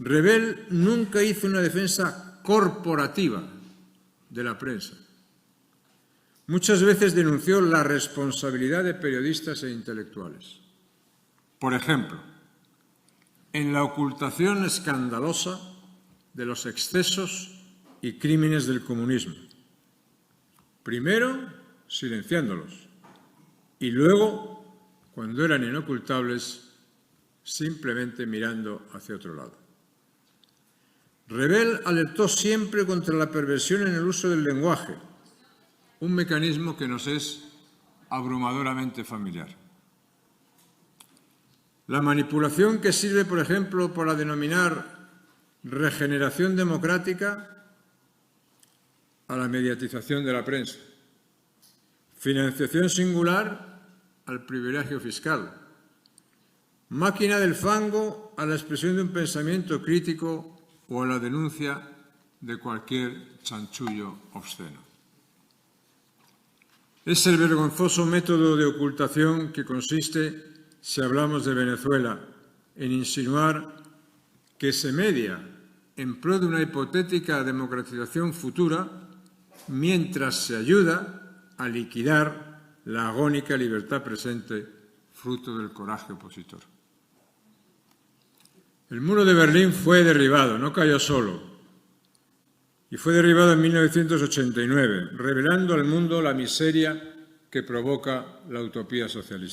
Rebel nunca hizo una defensa corporativa de la prensa. Muchas veces denunció la responsabilidad de periodistas e intelectuales. Por ejemplo, en la ocultación escandalosa de los excesos y crímenes del comunismo. Primero, silenciándolos, y luego, cuando eran inocultables, simplemente mirando hacia otro lado. Rebel alertó siempre contra la perversión en el uso del lenguaje, un mecanismo que nos es abrumadoramente familiar. La manipulación que sirve, por ejemplo, para denominar regeneración democrática a la mediatización de la prensa, financiación singular al privilegio fiscal, máquina del fango a la expresión de un pensamiento crítico o a la denuncia de cualquier chanchullo obsceno. Es el vergonzoso método de ocultación que consiste, si hablamos de Venezuela, en insinuar que se media en pro de una hipotética democratización futura mientras se ayuda a liquidar la agónica libertad presente, fruto del coraje opositor. El muro de Berlín fue derribado, no cayó solo, y fue derribado en 1989, revelando al mundo la miseria que provoca la utopía socialista.